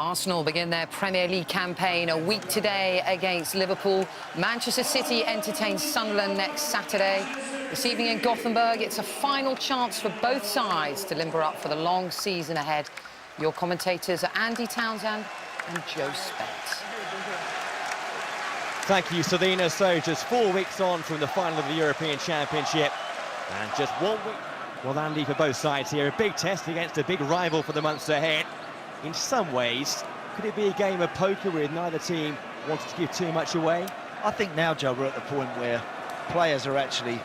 Arsenal begin their Premier League campaign a week today against Liverpool. Manchester City entertains Sunderland next Saturday. This evening in Gothenburg, it's a final chance for both sides to limber up for the long season ahead. Your commentators are Andy Townsend and Joe Spence. Thank you, Selina. So just 4 weeks on from the final of the European Championship, and just 1 week. Well, Andy, for both sides here, a big test against a big rival for the months ahead. In some ways, could it be a game of poker where neither team wanted to give too much away? I think now, Joe, we're at the point where players are actually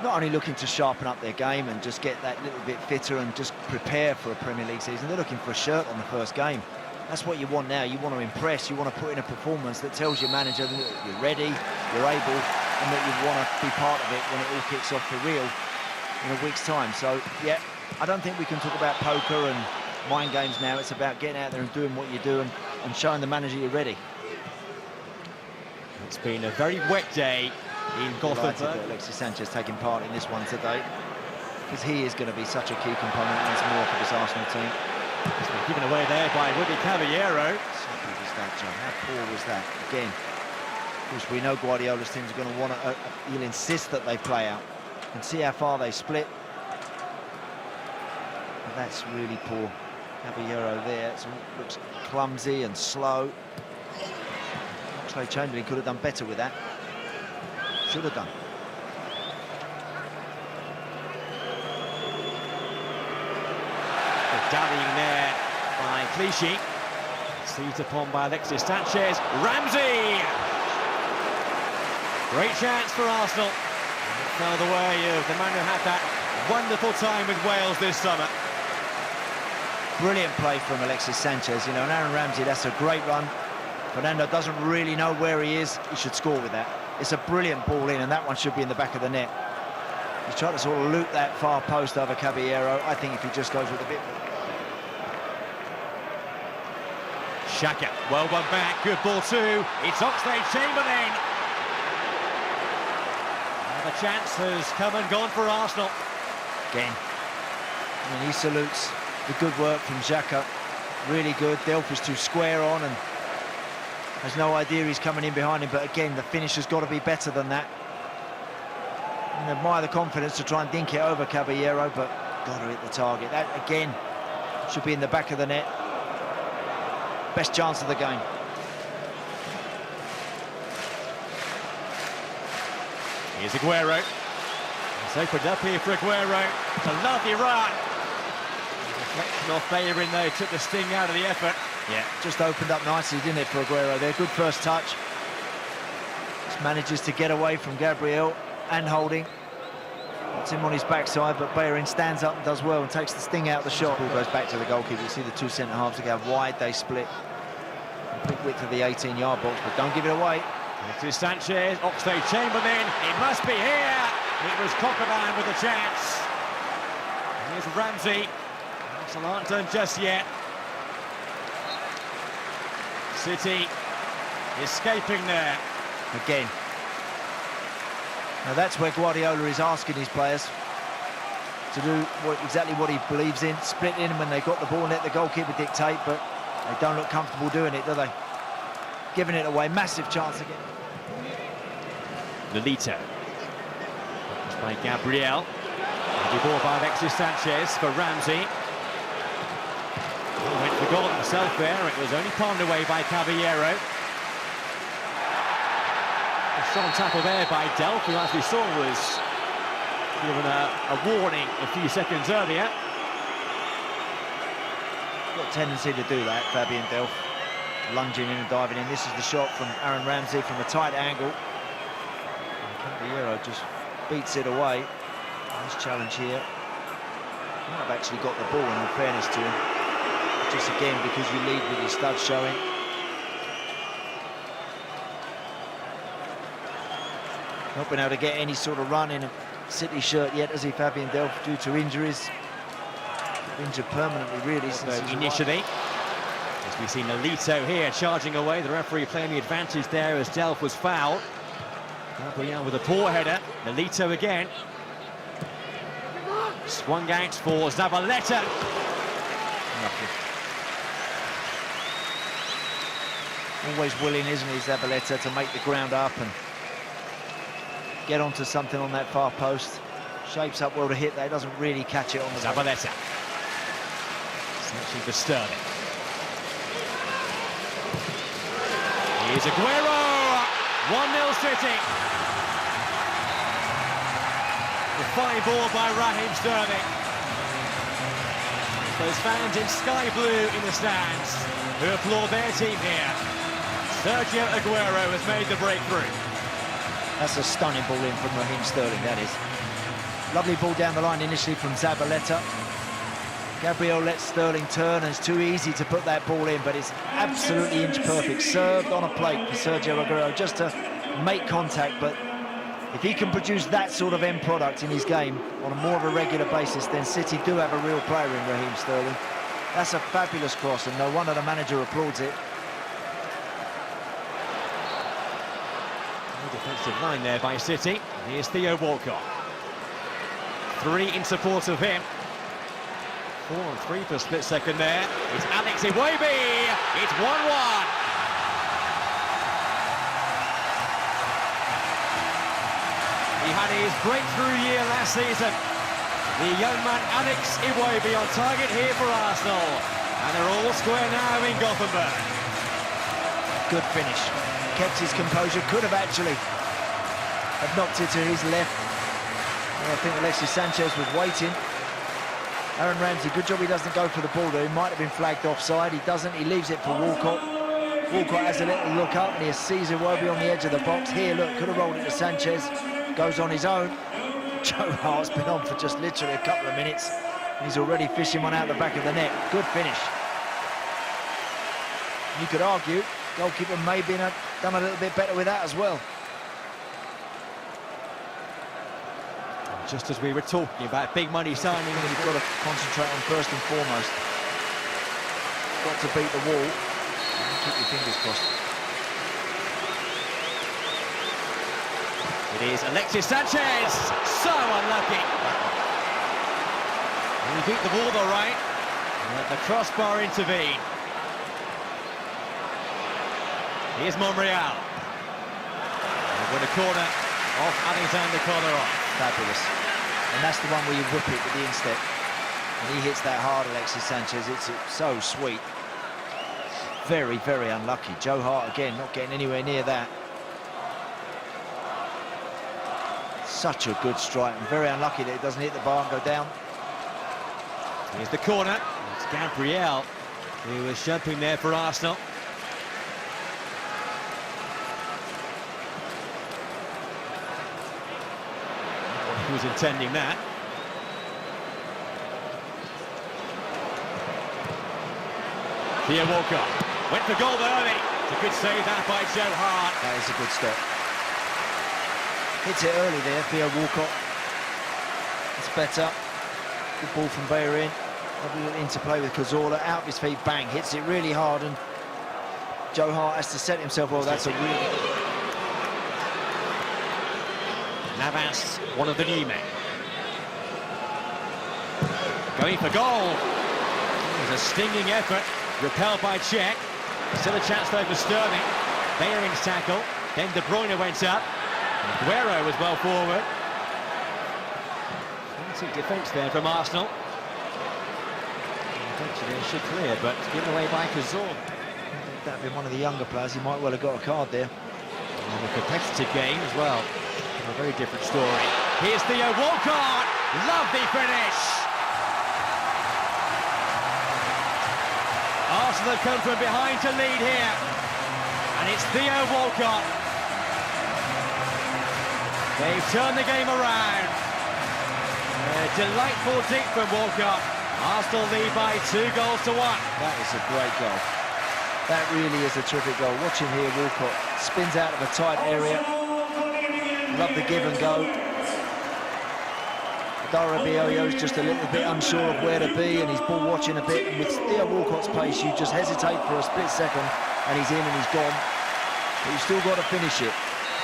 not only looking to sharpen up their game and just get that little bit fitter and just prepare for a Premier League season. They're looking for a shirt on the first game. That's what you want now. You want to impress. You want to put in a performance that tells your manager that you're ready, you're able, and that you want to be part of it when it all kicks off for real in a week's time. So, yeah, I don't think we can talk about poker and mind games now. It's about getting out there and doing what you do and showing the manager you're ready. It's been a very wet day in Gothenburg. Alexis Sanchez taking part in this one today, because he is going to be such a key component once more for this Arsenal team. It's been given away there by Rudy Caballero. Simple as that, John. How poor was that? Again, of course, we know Guardiola's teams are going to want to, he'll insist that they play out and see how far they split. But that's really poor. Caballero there, so it looks clumsy and slow. Chamberlain could have done better with that. Should have done. Dallying there by Clichy. Seized upon by Alexis Sanchez. Ramsey! Great chance for Arsenal. It fell the way of the man who had that wonderful time with Wales this summer. Brilliant play from Alexis Sanchez. You know, and Aaron Ramsey, that's a great run. Fernando doesn't really know where he is. He should score with that. It's a brilliant ball in, and that one should be in the back of the net. He's trying to sort of loop that far post over Caballero. I think if he just goes with a bit... Xhaka, well one back, good ball too. It's Oxlade-Chamberlain. Another chance has come and gone for Arsenal. Again, I mean, he salutes the good work from Xhaka. Really good. Delph is too square on and has no idea he's coming in behind him, but again, the finish has got to be better than that. And admire the confidence to try and dink it over Caballero, but got to hit the target. That, again, should be in the back of the net. Best chance of the game. Here's Aguero. It's opened up here for Aguero. It's a lovely run. Reflection off Bellerin, though, took the sting out of the effort. Yeah, just opened up nicely, didn't it, for Aguero there? Good first touch. Just manages to get away from Gabriel and Holding. Puts him on his backside, but Bellerin stands up and does well and takes the sting out of the shot. Ball goes back to the goalkeeper. You see the two centre-halves go wide, they split. Complete width of the 18-yard box, but don't give it away. It is Sanchez, Oxlade-Chamberlain. It must be here. It was Coquelin with a chance. Here's Ramsey. Arsenal aren't done just yet. City escaping there. Again. Now that's where Guardiola is asking his players to do exactly what he believes in, split in when they've got the ball and let the goalkeeper dictate, but they don't look comfortable doing it, do they? Giving it away, massive chance again. Lolito. By Gabriel. The ball by Alexis Sanchez for Ramsey. He went for goal himself there. It was only palmed away by Caballero. A strong tackle there by Delph, who, as we saw, was given a warning a few seconds earlier. Got a tendency to do that, Fabian Delph. Lunging in and diving in. This is the shot from Aaron Ramsey from a tight angle. Caballero just beats it away. Nice challenge here. Might have actually got the ball, in fairness to him. Just again, because you lead with your studs showing. Not been able to get any sort of run in a City shirt yet, has he, Fabian Delph, due to injuries. Injured permanently, really, since initially. As we see Lolito here charging away, the referee playing the advantage there as Delph was fouled. Gabriel with a poor header. Lolito again. Swung out for Zabaleta. Always willing, isn't he, Zabaleta, to make the ground up and get onto something on that far post. Shapes up well to hit that, doesn't really catch it on the Zabaleta. Searching for Sterling. Here's Aguero! 1-0 City. A fine ball by Raheem Sterling. Those fans in sky blue in the stands who applaud their team here. Sergio Aguero has made the breakthrough. That's a stunning ball in from Raheem Sterling, that is. Lovely ball down the line initially from Zabaleta. Gabriel lets Sterling turn, and it's too easy to put that ball in, but it's absolutely inch-perfect. Served on a plate for Sergio Aguero just to make contact, but if he can produce that sort of end product in his game on a more of a regular basis, then City do have a real player in Raheem Sterling. That's a fabulous cross, and no wonder the manager applauds it. No defensive line there by City. Here's Theo Walcott. 3 in support of him. 4 on 3 for a split second there. It's Alex Iwobi. It's 1-1. He had his breakthrough year last season. The young man Alex Iwobi on target here for Arsenal. And they're all square now in Gothenburg. Good finish. Kept his composure. Could have actually have knocked it to his left. I think Alexis Sanchez was waiting. Aaron Ramsey, good job he doesn't go for the ball there. He might have been flagged offside. He doesn't. He leaves it for Walcott. Walcott has a little look up and he sees Iwobi on the edge of the box. Here, look, could have rolled it to Sanchez. Goes on his own. Joe Hart's been on for just literally a couple of minutes. He's already fishing one out the back of the net. Good finish. You could argue goalkeeper may have done a little bit better with that as well. Just as we were talking about big money signing, You've got to concentrate on first and foremost. Got to beat the wall. Keep your fingers crossed. it is Alexis Sanchez. So unlucky. And he beat the ball though, right? And let the crossbar intervene. Here's Monreal. With a corner off Alexander Kolarov. Fabulous. And that's the one where you whip it with the instep. And he hits that hard, Alexis Sanchez. It's so sweet. Very, very unlucky. Joe Hart, again, not getting anywhere near that. Such a good strike, and very unlucky that it doesn't hit the bar and go down. Here's the corner. It's Gabriel who was jumping there for Arsenal. Who was intending that? Theo Walcott went for goal early. It's a good save that by Joe Hart. That is a good stop. Hits it early there, Theo Walcott. It's better. Good ball from Bellerin. Lovely little interplay with Cazorla. Out of his feet, bang. Hits it really hard, and Joe Hart has to set himself. Well, that's a really... Navas, one of the new men. Going for goal. It was a stinging effort, repelled by Cech. Still a chance though for Sterling. Bellerin's tackle. Then De Bruyne went up. Aguero was well forward. Fancy defence there from Arsenal. Eventually they should clear, but given away by Cazorla. That'd been one of the younger players. He might well have got a card there. And a competitive game as well. A very different story. Here's Theo Walcott. Lovely finish. Arsenal have come from behind to lead here. And it's Theo Walcott. They've turned the game around. A delightful dink from Walcott. Arsenal lead by 2 goals to 1. That is a great goal. That really is a terrific goal. Watch him here, Walcott. Spins out of a tight area. Love the give and go. Darabioyo's just a little bit unsure of where to be, and he's ball watching a bit. And with Theo Walcott's pace, you just hesitate for a split second, and he's in and he's gone. But you've still got to finish it.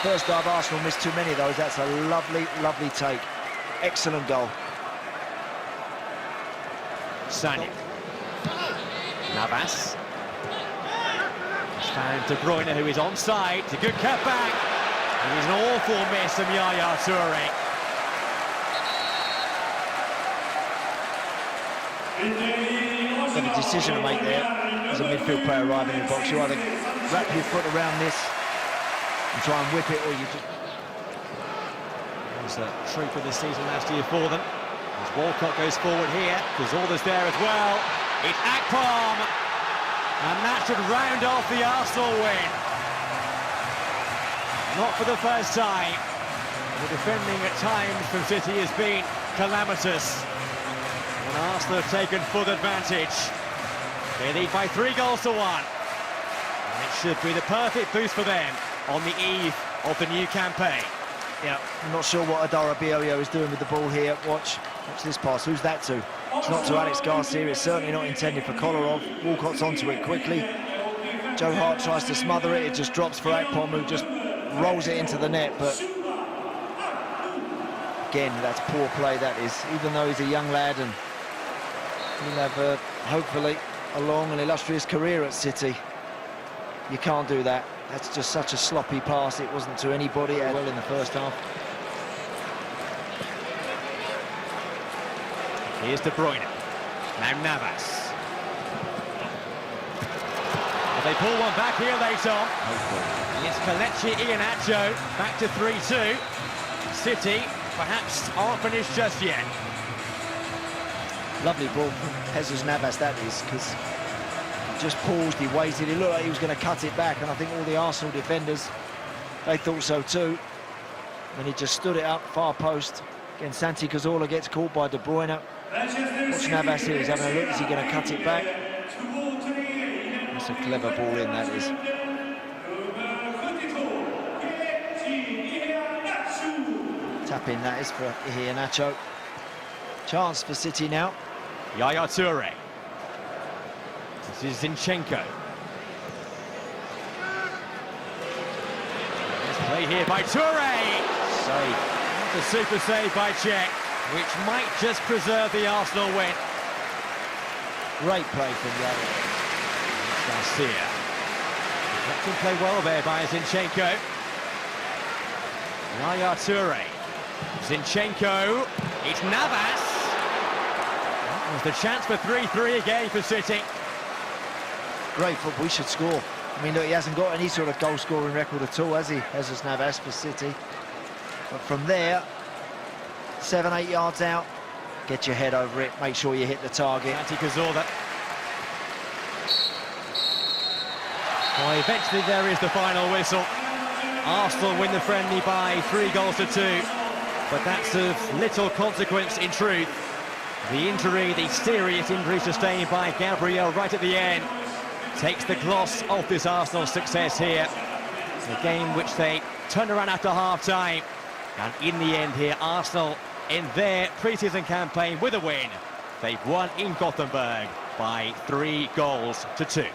First half, Arsenal missed too many of those. That's a lovely, lovely take. Excellent goal. Sané. Navas. Found De Bruyne, who is onside. It's a good cutback. It is an awful miss from Yaya Toure. Got a decision to make there as a midfield player arriving in the box. You either wrap your foot around this and try and whip it, or you just... It was a treat for this season last year for them. As Walcott goes forward here, Cazorla's there as well. It's Akpom, and that should round off the Arsenal win. Not for the first time. The defending at times from City has been calamitous. And Arsenal have taken full advantage. They lead by 3-1. And it should be the perfect boost for them on the eve of the new campaign. Yeah, I'm not sure what Adara Bioyo is doing with the ball here. Watch this pass. Who's that to? It's not to Alex Garcia. It's certainly not intended for Kolarov. Walcott's onto it quickly. Joe Hart tries to smother it. It just drops for Akpom, who just rolls it into the net. But again, that's poor play, that is. Even though he's a young lad and he'll have, hopefully, a long and illustrious career at City, you can't do that. That's just such a sloppy pass. It wasn't to anybody as well in the first half. Here's De Bruyne. Now Navas. Well, they pull one back here late on. It's Kelechi Iheanacho back to 3-2. City perhaps aren't finished just yet. Lovely ball from Jesus Navas, that is, because he just paused, he waited, it looked like he was going to cut it back, and I think all the Arsenal defenders, they thought so too. And he just stood it up, far post. Again, Santi Cazorla gets caught by De Bruyne. Watch Navas here, he's having a look, is he going to cut it back? That's a clever ball in, that is. Tap in, that is, for Iheanacho. Chance for City now. Yaya Toure. This is Zinchenko. Let's play here by Toure. Save. The super save by Czech, which might just preserve the Arsenal win. Great play from Yaya. Garcia. Let him play well there by Zinchenko. Yaya Toure. Zinchenko. It's Navas. That was the chance for 3-3 again for City. Great football, he should score. I mean, look, he hasn't got any sort of goal-scoring record at all, has he? Jesus Navas for City. But from there, 7-8 yards out, get your head over it, make sure you hit the target. Santi Cazorla. Well, eventually there is the final whistle. Arsenal win the friendly by 3-2, but that's of little consequence in truth. The injury, the serious injury sustained by Gabriel right at the end, takes the gloss off this Arsenal success here. A game which they turned around after half-time. And in the end here, Arsenal, in their pre-season campaign with a win, they've won in Gothenburg by 3-2.